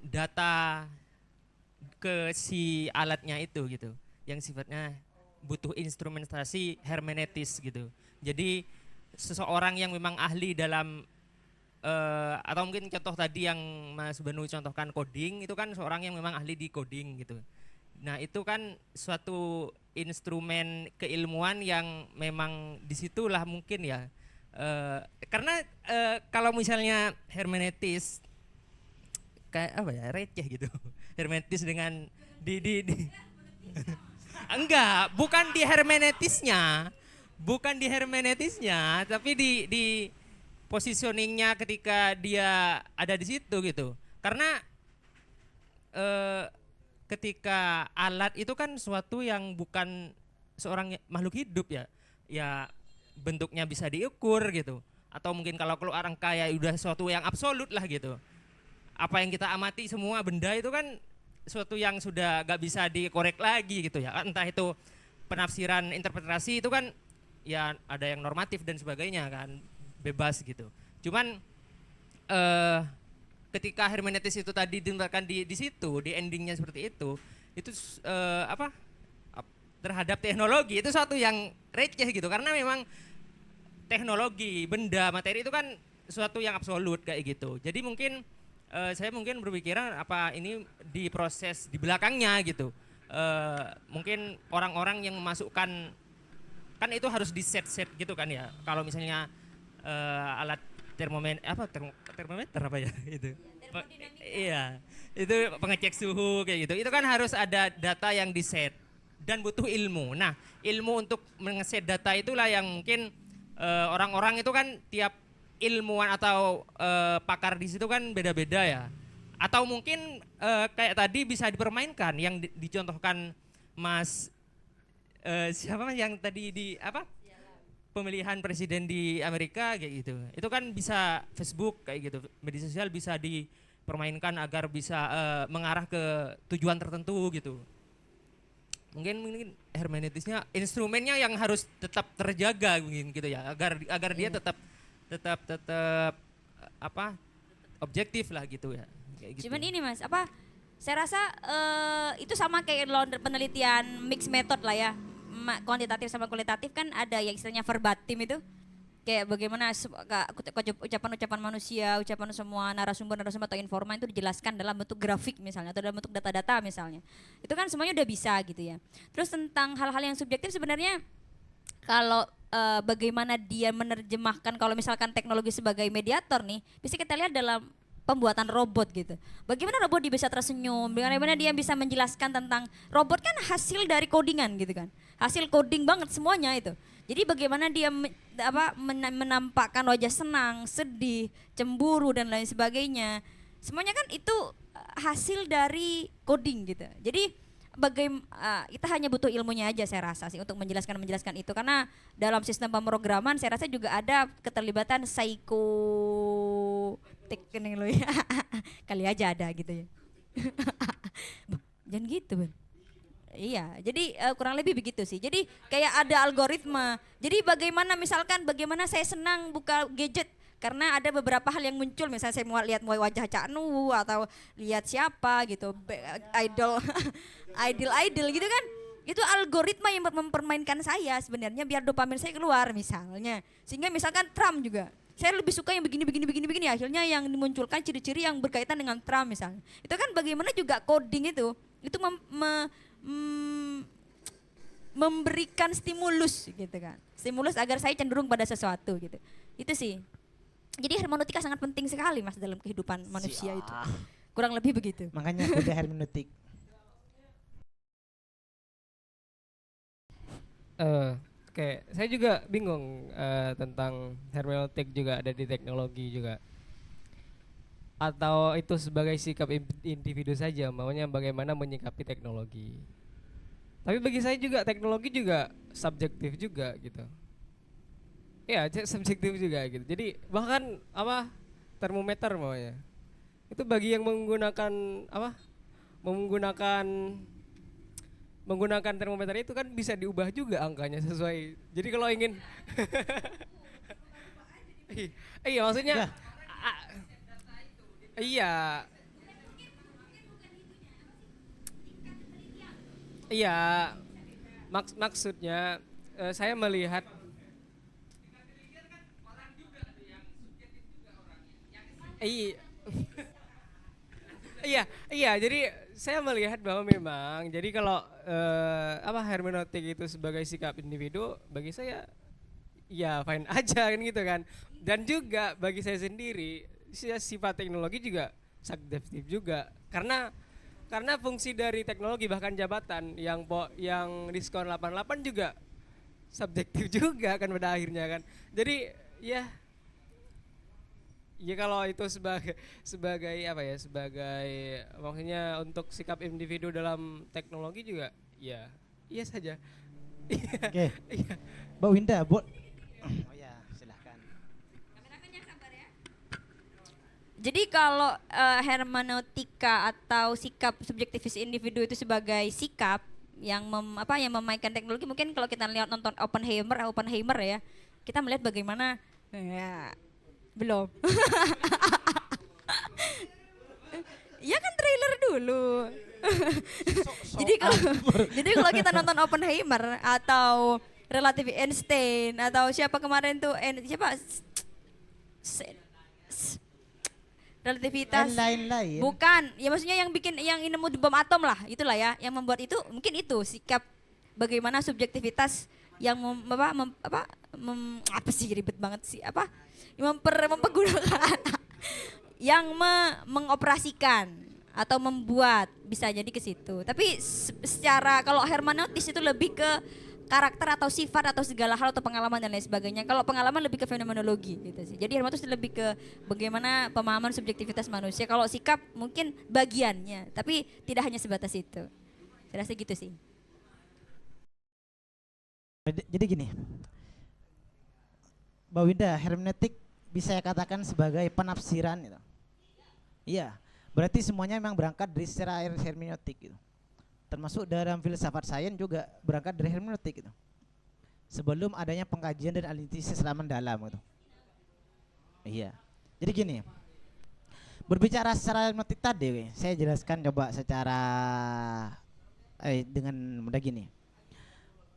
data ke si alatnya itu gitu, yang sifatnya butuh instrumentasi hermeneutis gitu. Jadi seseorang yang memang ahli dalam atau mungkin contoh tadi yang Mas Benu contohkan coding, itu kan seorang yang memang ahli di coding gitu. Nah itu kan suatu instrumen keilmuan yang memang disitulah mungkin ya, karena kalau misalnya hermeneutis kayak apa ya, receh gitu. Hermeneutis dengan di enggak, bukan di hermeneutisnya, tapi di positioningnya ketika dia ada di situ gitu. Karena ketika alat itu kan suatu yang bukan seorang makhluk hidup ya, ya bentuknya bisa diukur gitu. Atau mungkin kalau orang kaya udah suatu yang absolut lah gitu. Apa yang kita amati semua benda itu kan suatu yang sudah gak bisa dikorek lagi gitu ya. Entah itu penafsiran interpretasi itu kan ya ada yang normatif dan sebagainya kan, bebas gitu. Cuman ketika hermeneutis itu tadi diletakkan di situ, di endingnya seperti itu terhadap teknologi itu suatu yang receh gitu, karena memang teknologi, benda, materi itu kan suatu yang absolut kayak gitu. Jadi mungkin saya mungkin berpikiran apa ini di proses di belakangnya gitu. Mungkin orang-orang yang memasukkan, kan itu harus di set gitu kan ya. Kalau misalnya alat termometer apa ya itu. Iya, itu pengecek suhu kayak gitu. Itu kan harus ada data yang di set dan butuh ilmu. Nah, ilmu untuk mengeset data itulah yang mungkin orang-orang itu kan tiap ilmuwan atau pakar di situ kan beda-beda ya. Atau mungkin kayak tadi bisa dipermainkan yang dicontohkan Mas siapa yang tadi di apa? Pemilihan presiden di Amerika kayak gitu. Itu kan bisa Facebook kayak gitu. Media sosial bisa dipermainkan agar bisa mengarah ke tujuan tertentu gitu. Mungkin hermeneutisnya instrumennya yang harus tetap terjaga mungkin gitu ya, agar dia tetap apa objektif lah gitu ya. Kayak gitu. Cuman ini Mas, saya rasa itu sama kayak penelitian mixed method lah ya. Kuantitatif sama kualitatif kan ada yang istilahnya verbatim itu. Kayak bagaimana ucapan-ucapan manusia, ucapan semua narasumber atau informan itu dijelaskan dalam bentuk grafik misalnya atau dalam bentuk data-data misalnya. Itu kan semuanya udah bisa gitu ya. Terus tentang hal-hal yang subjektif sebenarnya kalau bagaimana dia menerjemahkan, kalau misalkan teknologi sebagai mediator nih, bisa kita lihat dalam pembuatan robot gitu. Bagaimana robot dia bisa tersenyum, bagaimana dia bisa menjelaskan tentang robot kan hasil dari codingan gitu kan. Hasil coding banget semuanya itu. Jadi bagaimana dia menampakkan wajah senang, sedih, cemburu dan lain sebagainya. Semuanya kan itu hasil dari coding gitu. Jadi kita hanya butuh ilmunya aja saya rasa sih untuk menjelaskan itu, karena dalam sistem pemrograman saya rasa juga ada keterlibatan psikoteknik lo ya. Kali aja ada gitu ya. Jangan gitu, Bang. Iya, jadi kurang lebih begitu sih. Jadi kayak ada algoritma. Jadi bagaimana saya senang buka gadget karena ada beberapa hal yang muncul, misalnya saya mau lihat wajah Cak Nu atau lihat siapa gitu, idol gitu kan. Itu algoritma yang mempermainkan saya sebenarnya biar dopamin saya keluar misalnya. Sehingga misalkan Trump juga, saya lebih suka yang begini, akhirnya yang dimunculkan ciri-ciri yang berkaitan dengan Trump misalnya. Itu kan bagaimana juga coding itu memberikan stimulus gitu kan. Stimulus agar saya cenderung pada sesuatu gitu. Itu sih. Jadi hermeneutika sangat penting sekali Mas dalam kehidupan manusia itu. Kurang lebih begitu. Makanya kuda hermeneutik. Oke, saya juga bingung tentang hermeneutik juga ada di teknologi juga. atau itu sebagai sikap individu saja, maunya bagaimana menyikapi teknologi. Tapi bagi saya juga teknologi juga subjektif juga gitu. Iya, subjektif juga gitu. Jadi bahkan apa termometer maunya itu bagi yang menggunakan apa menggunakan termometer itu kan bisa diubah juga angkanya sesuai. Jadi kalau ingin iya maksudnya iya iya maksudnya saya melihat iya iya iya jadi saya melihat bahwa memang jadi kalau apa hermeneutik itu sebagai sikap individu bagi saya ya fine aja kan gitu kan. Dan juga bagi saya sendiri sifat teknologi juga subjektif juga karena fungsi dari teknologi bahkan jabatan yang diskon 88 juga subjektif juga kan pada akhirnya kan. Jadi ya kalau itu sebagai apa ya sebagai maksudnya untuk sikap individu dalam teknologi juga ya iya saja. Oke. Mbak Winda, oh ya, silahkan. Jadi kalau hermeneutika atau sikap subjektivis individu itu sebagai sikap yang yang memainkan teknologi, mungkin kalau kita lihat nonton Oppenheimer ya, kita melihat bagaimana ya, belum. Ya kan trailer dulu. Jadi kalau kita nonton Oppenheimer atau Relativity Einstein atau siapa kemarin tuh relativitas lain-lain. Bukan, ya maksudnya yang bikin yang nemu bom atom lah, itulah ya, yang membuat itu mungkin itu sikap bagaimana subjektivitas yang apa sih ribet banget sih mempergunakan yang mengoperasikan atau membuat bisa jadi ke situ. Tapi secara kalau hermeneutis itu lebih ke karakter atau sifat atau segala hal atau pengalaman dan lain sebagainya. Kalau pengalaman lebih ke fenomenologi gitu sih. Jadi hermeneutis lebih ke bagaimana pemahaman subjektivitas manusia. Kalau sikap mungkin bagiannya, tapi tidak hanya sebatas itu. Saya rasa gitu sih. Jadi gini, Mbak Winda, hermeneutik bisa saya katakan sebagai penafsiran gitu. Iya, berarti semuanya memang berangkat dari secara hermeneutik gitu. Termasuk dalam filsafat sains juga berangkat dari hermeneutik gitu. Sebelum adanya pengkajian dan analisis secara mendalam gitu. Iya. Jadi gini, berbicara secara hermeneutik tadi, saya jelaskan coba secara dengan mudah gini.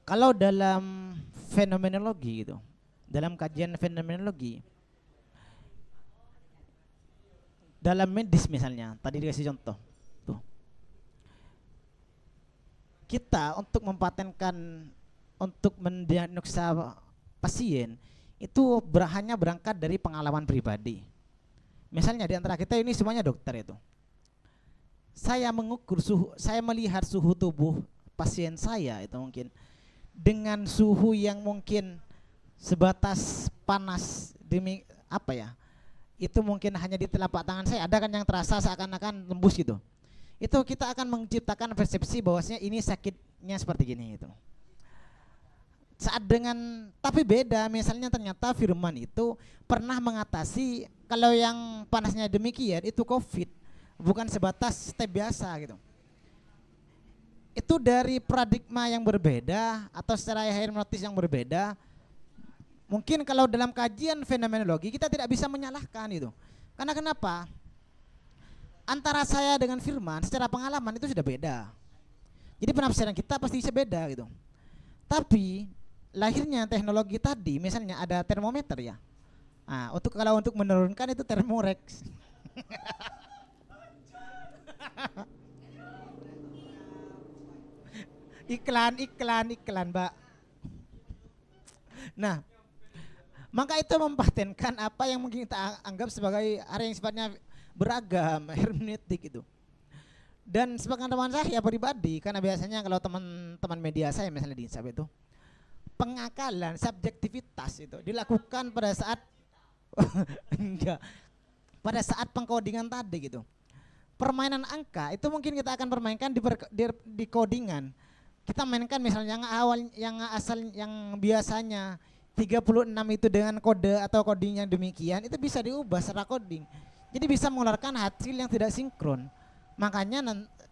Kalau dalam fenomenologi gitu, dalam kajian fenomenologi, dalam medis misalnya, tadi dikasih contoh, tuh, kita untuk mempatenkan, untuk mendiagnosa pasien itu hanya berangkat dari pengalaman pribadi. Misalnya di antara kita ini semuanya dokter itu. Saya mengukur suhu, saya melihat suhu tubuh pasien saya itu mungkin dengan suhu yang mungkin sebatas panas demi apa ya, itu mungkin hanya di telapak tangan saya, ada kan yang terasa seakan-akan tembus gitu. Itu kita akan menciptakan persepsi bahwasanya ini sakitnya seperti gini gitu. Saat dengan, tapi beda misalnya ternyata Firman itu pernah mengatasi kalau yang panasnya demikian itu COVID, bukan sebatas step biasa gitu. Itu dari paradigma yang berbeda atau secara hermeneutis yang berbeda. Mungkin kalau dalam kajian fenomenologi kita tidak bisa menyalahkan itu. Karena kenapa? Antara saya dengan Firman secara pengalaman itu sudah beda. Jadi penafsiran kita pasti bisa beda gitu. Tapi lahirnya teknologi tadi misalnya ada termometer ya. Nah, kalau untuk menurunkan itu Thermorex. iklan Mbak. Nah, maka itu mempatenkan apa yang mungkin kita anggap sebagai area yang sifatnya beragam, hermeneutik itu. Dan sepengetahuan saya pribadi, karena biasanya kalau teman-teman media saya misalnya di Insaf itu, pengakalan subjektivitas itu dilakukan pada saat enggak, pada saat pengkodingan tadi gitu. Permainan angka itu mungkin kita akan permainkan di codingan. Kita mainkan misalnya yang biasanya 36 itu dengan kode atau coding yang demikian itu bisa diubah secara coding. Jadi bisa mengeluarkan hasil yang tidak sinkron. Makanya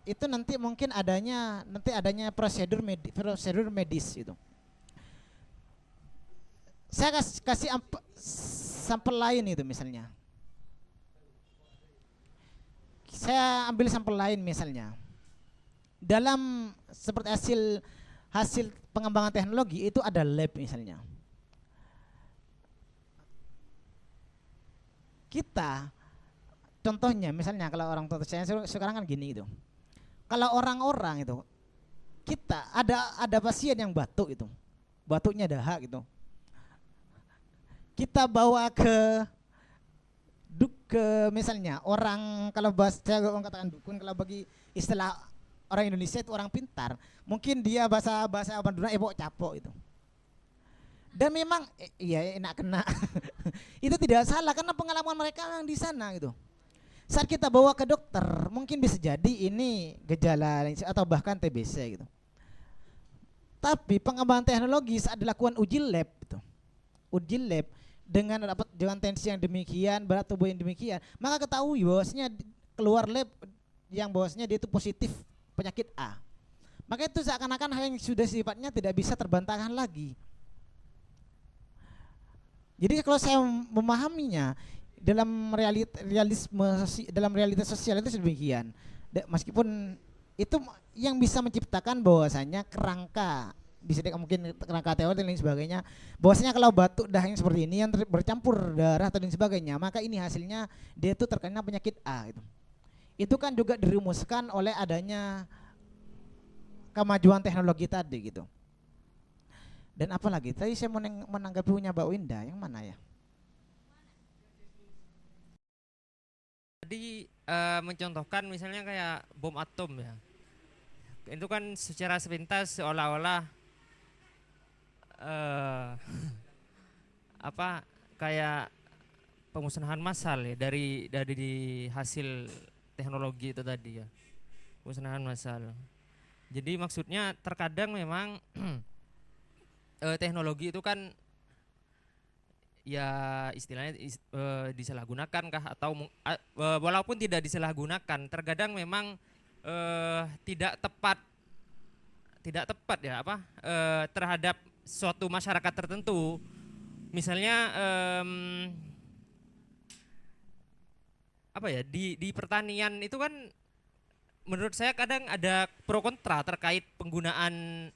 itu nanti mungkin adanya prosedur medis itu. Saya kasih sampel lain itu misalnya. Saya ambil sampel lain misalnya. Dalam seperti hasil pengembangan teknologi itu ada lab misalnya. Kita contohnya misalnya kalau orang tua saya sekarang kan gini itu. Kalau orang-orang itu kita ada pasien yang batuk itu. Batuknya dahak gitu. Kita bawa ke misalnya orang kalau saya katakan dukun, kalau bagi istilah orang Indonesia itu orang pintar, mungkin dia bahasa Bandung ebok capok itu. Dan memang iya enak kena. Itu tidak salah karena pengalaman mereka yang di sana gitu. Saat kita bawa ke dokter, mungkin bisa jadi ini gejala atau bahkan TBC gitu. Tapi pengembangan teknologi saat dilakukan uji lab itu. Uji lab dengan tensi yang demikian, berat tubuh yang demikian, maka ketahui bahwasanya keluar lab yang bahwasanya dia itu positif penyakit A. Maka itu seakan-akan hal yang sudah sifatnya tidak bisa terbantahkan lagi. Jadi kalau saya memahaminya dalam realitas sosial itu demikian. Meskipun itu yang bisa menciptakan bahwasanya kerangka bisa mungkin kerangka teori dan lain sebagainya, bahwasanya kalau batuk dahing seperti ini yang bercampur darah atau lain sebagainya, maka ini hasilnya dia itu terkena penyakit A gitu. Itu kan juga dirumuskan oleh adanya kemajuan teknologi tadi gitu. Dan apalagi tadi saya menanggapi punya Mbak Winda, yang mana ya? Tadi mencontohkan misalnya kayak bom atom ya. Itu kan secara sepintas seolah-olah kayak pemusnahan massal ya dari hasil teknologi itu tadi ya, pemusnahan massal. Jadi maksudnya terkadang memang teknologi itu kan ya istilahnya disalahgunakan kah atau walaupun tidak disalahgunakan, terkadang memang tidak tepat ya terhadap suatu masyarakat tertentu. Misalnya di pertanian itu kan menurut saya kadang ada pro kontra terkait penggunaan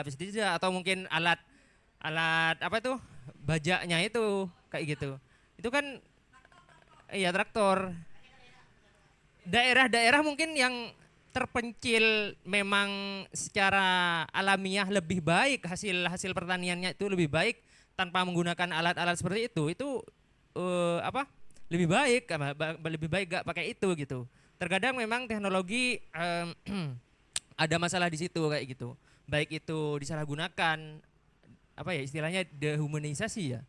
pestisida atau mungkin alat bajaknya itu kayak gitu. Itu kan traktor. Daerah-daerah mungkin yang terpencil memang secara alamiah lebih baik, hasil pertaniannya itu lebih baik tanpa menggunakan alat-alat seperti itu lebih baik gak pakai itu gitu. Terkadang memang teknologi ada masalah di situ kayak gitu, baik itu disalahgunakan istilahnya dehumanisasi ya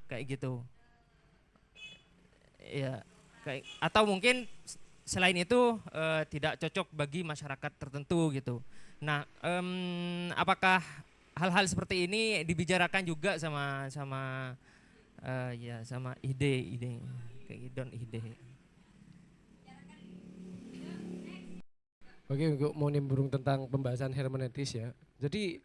kayak gitu ya, atau mungkin selain itu tidak cocok bagi masyarakat tertentu gitu. Nah, apakah hal-hal seperti ini dibicarakan juga sama ide kayak gitu, ide. Oke, untuk mau nimbrung tentang pembahasan hermeneutis ya. Jadi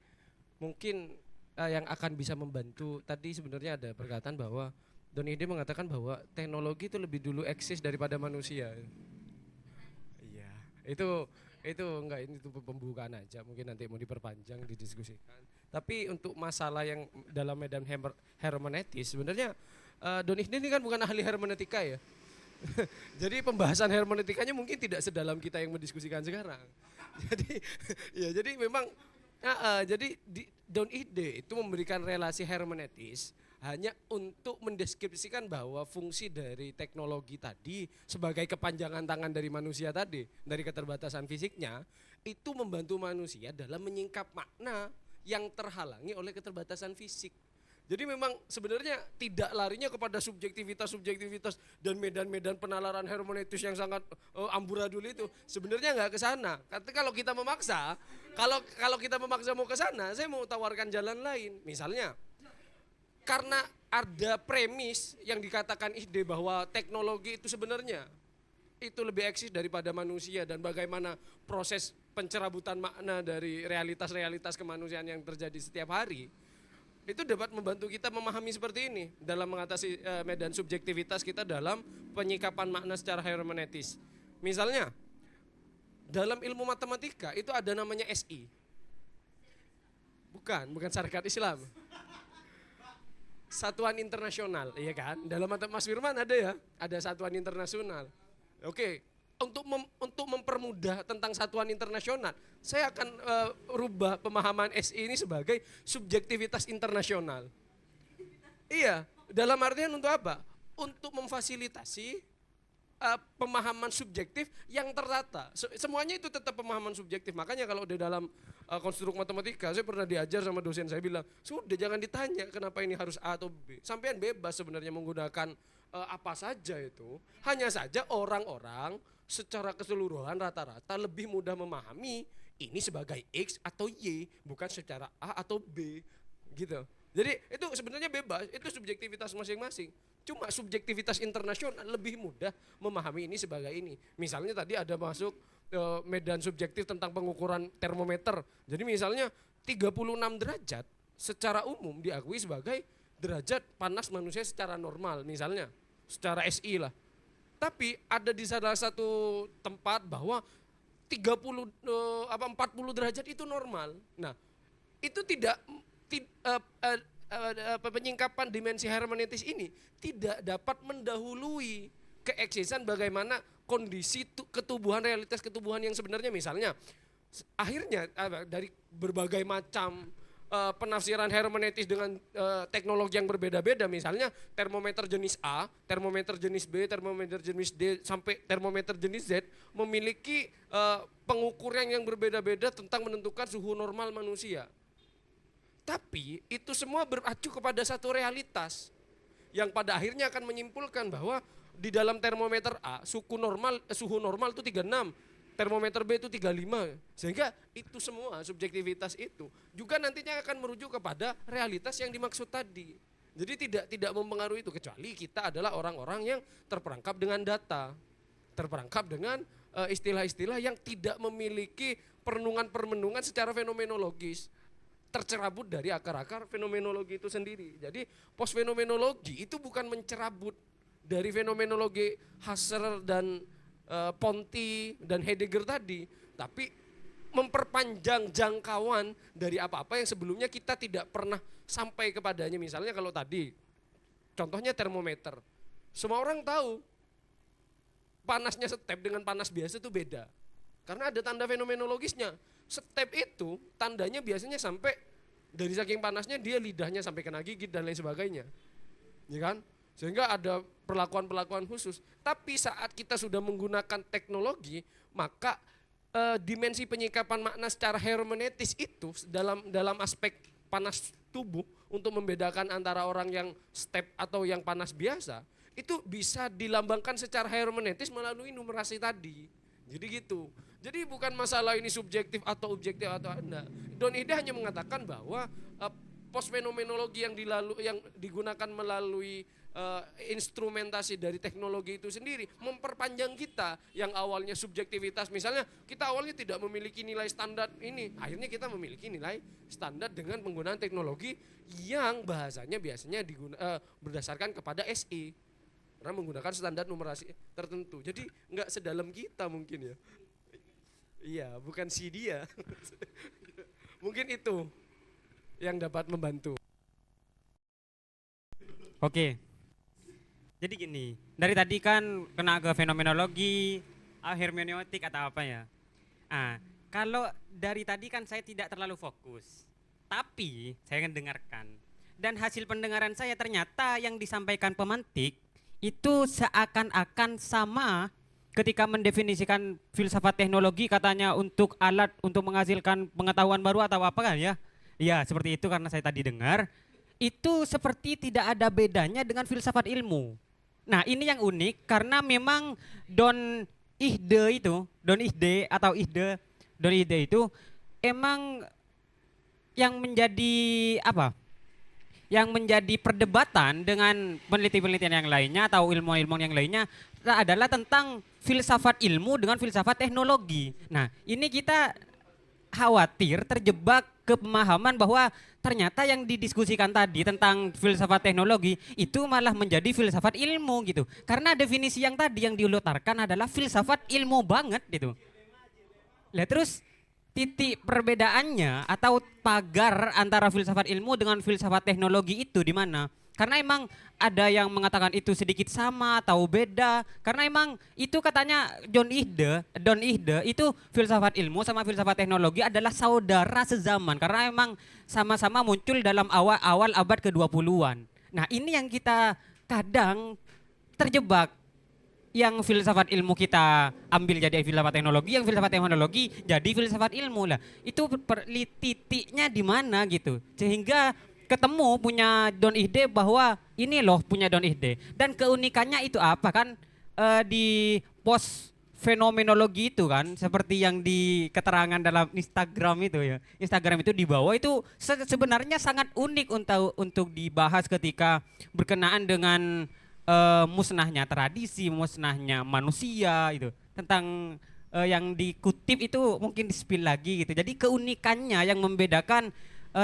mungkin yang akan bisa membantu tadi sebenarnya ada perkataan bahwa Don Ide mengatakan bahwa teknologi itu lebih dulu eksis daripada manusia. Iya, itu enggak, ini itu pembukaan aja, mungkin nanti mau diperpanjang didiskusikan. Tapi untuk masalah yang dalam medan hermeneutis sebenarnya Don Ide ini kan bukan ahli hermeneutika ya. Jadi pembahasan hermeneutikanya mungkin tidak sedalam kita yang mendiskusikan sekarang. Jadi memang jadi Don Ide itu memberikan relasi hermeneutis hanya untuk mendeskripsikan bahwa fungsi dari teknologi tadi sebagai kepanjangan tangan dari manusia tadi, dari keterbatasan fisiknya, itu membantu manusia dalam menyingkap makna yang terhalangi oleh keterbatasan fisik. Jadi memang sebenarnya tidak larinya kepada subjektivitas dan medan-medan penalaran hermeneutis yang sangat amburadul itu. Sebenarnya nggak ke sana. Karena kalau kita memaksa, kalau kita memaksa mau ke sana, saya mau tawarkan jalan lain. Misalnya, karena ada premis yang dikatakan ide bahwa teknologi itu sebenarnya itu lebih eksis daripada manusia dan bagaimana proses pencerabutan makna dari realitas-realitas kemanusiaan yang terjadi setiap hari. Itu dapat membantu kita memahami seperti ini dalam mengatasi medan subjektivitas kita dalam penyikapan makna secara hermeneutis. Misalnya, dalam ilmu matematika itu ada namanya SI. Bukan syarikat Islam. Satuan internasional, iya kan? Dalam Mas Firman ada ya, ada satuan internasional. Oke, untuk mempermudah tentang satuan internasional, saya akan rubah pemahaman SI ini sebagai subjektivitas internasional. Iya, dalam artian untuk apa? Untuk memfasilitasi pemahaman subjektif yang tertata. Semuanya itu tetap pemahaman subjektif. Makanya kalau di dalam konstruk matematika, saya pernah diajar sama dosen, saya bilang, sudah jangan ditanya kenapa ini harus A atau B. Sampean bebas sebenarnya menggunakan apa saja itu. Hanya saja orang-orang secara keseluruhan rata-rata lebih mudah memahami ini sebagai X atau Y, bukan secara A atau B, gitu. Jadi itu sebenarnya bebas, itu subjektivitas masing-masing. Cuma subjektivitas internasional lebih mudah memahami ini sebagai ini. Misalnya tadi ada masuk medan subjektif tentang pengukuran termometer. Jadi misalnya 36 derajat secara umum diakui sebagai derajat panas manusia secara normal, misalnya secara SI lah. Tapi ada di salah satu tempat bahwa 40 derajat itu normal. Nah, itu penyingkapan dimensi hermeneutis ini tidak dapat mendahului keeksisan bagaimana kondisi ketubuhan, realitas ketubuhan yang sebenarnya. Misalnya akhirnya dari berbagai macam penafsiran hermeneutis dengan teknologi yang berbeda-beda, misalnya termometer jenis A, termometer jenis B, termometer jenis D, sampai termometer jenis Z memiliki pengukuran yang berbeda-beda tentang menentukan suhu normal manusia. Tapi itu semua beracu kepada satu realitas yang pada akhirnya akan menyimpulkan bahwa di dalam termometer A suhu normal itu 36, termometer B itu 35. Sehingga itu semua subjektivitas itu juga nantinya akan merujuk kepada realitas yang dimaksud tadi. Jadi tidak mempengaruhi itu, kecuali kita adalah orang-orang yang terperangkap dengan data, terperangkap dengan istilah-istilah yang tidak memiliki perenungan-perenungan secara fenomenologis, tercerabut dari akar-akar fenomenologi itu sendiri. Jadi postfenomenologi itu bukan mencerabut dari fenomenologi Husserl dan Ponti dan Heidegger tadi, tapi memperpanjang jangkauan dari apa-apa yang sebelumnya kita tidak pernah sampai kepadanya. Misalnya kalau tadi contohnya termometer, semua orang tahu panasnya step dengan panas biasa itu beda karena ada tanda fenomenologisnya. Step itu tandanya biasanya sampai dari saking panasnya dia lidahnya sampai kena gigit dan lain sebagainya, ya kan? Sehingga ada perlakuan-perlakuan khusus. Tapi saat kita sudah menggunakan teknologi, maka dimensi penyikapan makna secara hermeneutis itu dalam aspek panas tubuh untuk membedakan antara orang yang step atau yang panas biasa, itu bisa dilambangkan secara hermeneutis melalui numerasi tadi. Jadi gitu. Jadi bukan masalah ini subjektif atau objektif atau enggak. Don Ide hanya mengatakan bahwa postfenomenologi yang digunakan melalui instrumentasi dari teknologi itu sendiri memperpanjang kita yang awalnya subjektivitas. Misalnya kita awalnya tidak memiliki nilai standar ini, akhirnya kita memiliki nilai standar dengan penggunaan teknologi yang bahasanya biasanya berdasarkan kepada SI. Karena menggunakan standar numerasi tertentu. Jadi enggak sedalam kita mungkin ya. Iya, bukan si dia. Mungkin itu yang dapat membantu. Oke. Jadi gini, dari tadi kan kena ke fenomenologi, hermeneutik atau apa ya. Kalau dari tadi kan saya tidak terlalu fokus. Tapi saya akan dengarkan. Dan hasil pendengaran saya ternyata yang disampaikan pemantik itu seakan-akan sama ketika mendefinisikan filsafat teknologi, katanya untuk alat untuk menghasilkan pengetahuan baru atau apa kan ya. Iya seperti itu karena saya tadi dengar. itu seperti tidak ada bedanya dengan filsafat ilmu. Nah, ini yang unik karena memang Don Ihde itu emang yang menjadi apa? Yang menjadi perdebatan dengan peneliti-penelitian yang lainnya atau ilmuwan-ilmuwan yang lainnya adalah tentang filsafat ilmu dengan filsafat teknologi. Nah, ini kita khawatir terjebak ke pemahaman bahwa ternyata yang didiskusikan tadi tentang filsafat teknologi itu malah menjadi filsafat ilmu gitu. Karena definisi yang tadi yang dilontarkan adalah filsafat ilmu banget gitu. Lah terus titik perbedaannya atau pagar antara filsafat ilmu dengan filsafat teknologi itu di mana? Karena emang ada yang mengatakan itu sedikit sama atau beda. Karena emang itu katanya Don Ihde itu filsafat ilmu sama filsafat teknologi adalah saudara sezaman. Karena emang sama-sama muncul dalam awal abad ke-20-an. Nah ini yang kita kadang terjebak. Yang filsafat ilmu kita ambil jadi filsafat teknologi, yang filsafat teknologi jadi filsafat ilmu lah. Itu titiknya di mana gitu. Sehingga ketemu punya Don Ihde bahwa ini loh punya Don Ihde. Dan keunikannya itu apa kan di post fenomenologi itu kan seperti yang di keterangan dalam Instagram itu ya. Instagram itu di bawah itu sebenarnya sangat unik untuk dibahas ketika berkenaan dengan musnahnya tradisi, musnahnya manusia itu. Tentang yang dikutip itu mungkin di-spill lagi gitu. Jadi keunikannya yang membedakan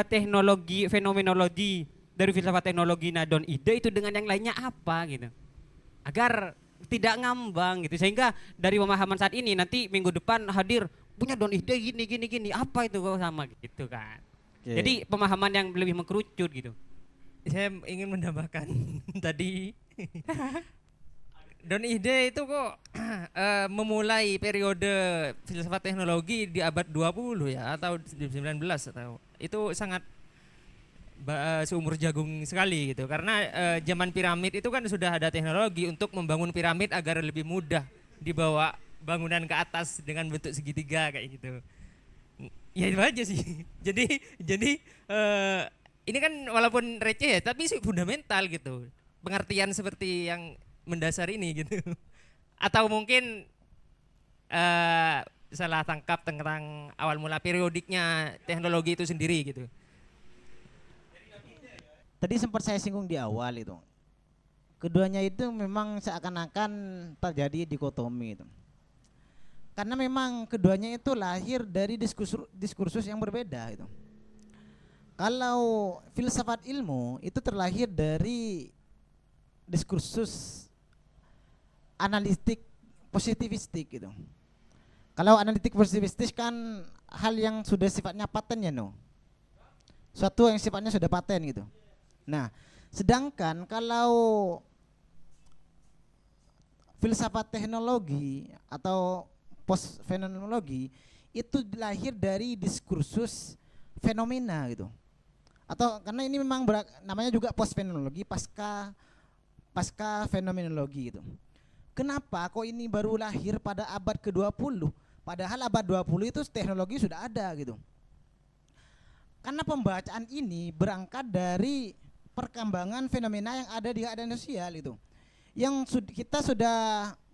teknologi fenomenologi dari filsafat teknologi Don Ihde itu dengan yang lainnya apa gitu. Agar tidak ngambang gitu. Sehingga dari pemahaman saat ini nanti minggu depan hadir punya Don Ihde gini apa itu kok sama gitu kan. Okay. Jadi pemahaman yang lebih mengkerucut gitu. Saya ingin menambahkan tadi Don Ihde itu kok memulai periode filsafat teknologi di abad 20 ya atau 19 atau itu sangat seumur jagung sekali gitu karena zaman piramid itu kan sudah ada teknologi untuk membangun piramid agar lebih mudah dibawa bangunan ke atas dengan bentuk segitiga kayak gitu. Ya itu aja sih. Jadi ini kan walaupun receh ya tapi fundamental gitu. Pengertian seperti yang mendasar ini gitu. Atau mungkin salah tangkap tentang awal mula periodiknya teknologi itu sendiri gitu. Tadi sempat saya singgung di awal itu. Keduanya itu memang seakan-akan terjadi dikotomi itu. Karena memang keduanya itu lahir dari diskursus yang berbeda itu. Kalau filsafat ilmu itu terlahir dari diskursus analitik positivistik gitu. Kalau analitik positivistik kan hal yang sudah sifatnya paten ya suatu yang sifatnya sudah paten gitu. Nah, sedangkan kalau filsafat teknologi atau post fenomenologi itu lahir dari diskursus fenomena gitu. Atau karena ini memang namanya juga post fenomenologi pasca fenomenologi gitu. Kenapa kok ini baru lahir pada abad ke-20? Padahal abad 20 itu teknologi sudah ada gitu. Karena pembacaan ini berangkat dari perkembangan fenomena yang ada di keadaan sosial itu. Yang kita sudah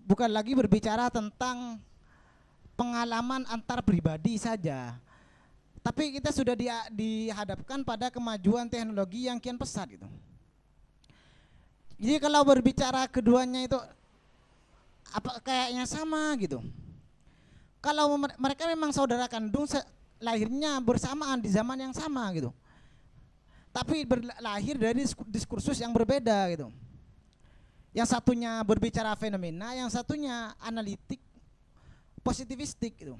bukan lagi berbicara tentang pengalaman antar pribadi saja. Tapi kita sudah dihadapkan pada kemajuan teknologi yang kian pesat gitu. Jadi kalau berbicara keduanya itu apa kayaknya sama gitu. Kalau mereka memang saudara kandung lahirnya bersamaan di zaman yang sama gitu. Tapi lahir dari diskursus yang berbeda gitu. Yang satunya berbicara fenomena, yang satunya analitik positivistik gitu.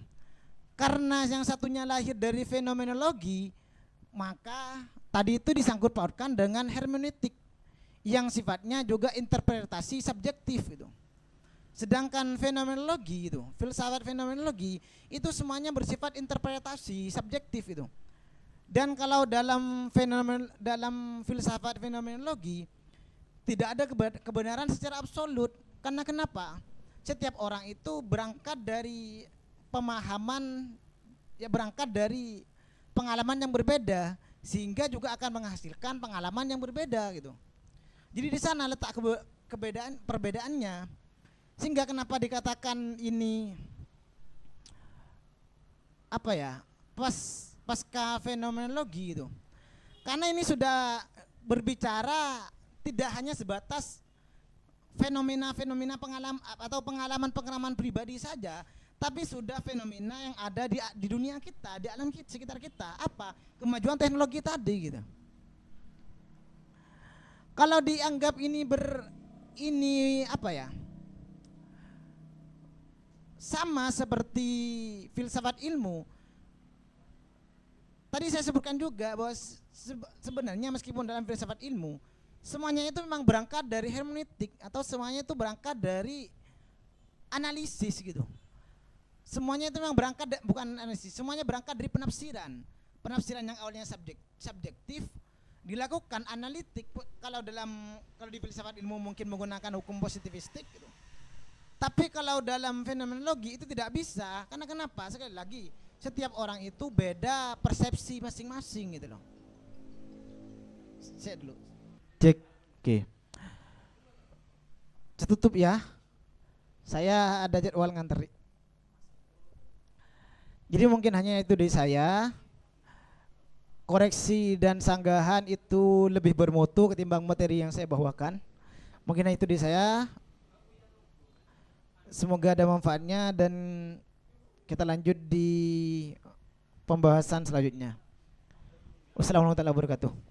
Karena yang satunya lahir dari fenomenologi, maka tadi itu disangkut pautkan dengan hermeneutik yang sifatnya juga interpretasi subjektif gitu. Sedangkan fenomenologi itu, filsafat fenomenologi itu semuanya bersifat interpretasi subjektif itu. Dan kalau dalam filsafat fenomenologi tidak ada kebenaran secara absolut. Karena kenapa? Setiap orang itu berangkat dari pemahaman, ya berangkat dari pengalaman yang berbeda, sehingga juga akan menghasilkan pengalaman yang berbeda gitu. Jadi di sana letak perbedaannya, sehingga kenapa dikatakan ini apa ya, pasca fenomenologi itu, karena ini sudah berbicara tidak hanya sebatas fenomena-fenomena pengalaman pribadi saja, tapi sudah fenomena yang ada di dunia kita, di alam sekitar kita. Apa? Kemajuan teknologi tadi gitu. Kalau dianggap ini apa ya? Sama seperti filsafat ilmu. Tadi saya sebutkan juga bahwa sebenarnya meskipun dalam filsafat ilmu semuanya itu memang berangkat dari hermeneutik, atau semuanya itu berangkat dari analisis gitu. Semuanya itu memang berangkat bukan analisis, semuanya berangkat dari penafsiran. Penafsiran yang awalnya subjektif dilakukan analitik. Kalau di filsafat ilmu mungkin menggunakan hukum positivistik gitu. Tapi kalau dalam fenomenologi itu tidak bisa. Karena kenapa? Sekali lagi, setiap orang itu beda persepsi masing-masing gitu loh. Saya dulu. Cek. Oke. Saya tutup ya. Saya ada jadwal nganter. Jadi mungkin hanya itu dari saya. Koreksi dan sanggahan itu lebih bermutu ketimbang materi yang saya bawakan. Mungkin itu dari saya. Semoga ada manfaatnya dan kita lanjut di pembahasan selanjutnya. Wassalamualaikum warahmatullahi wabarakatuh.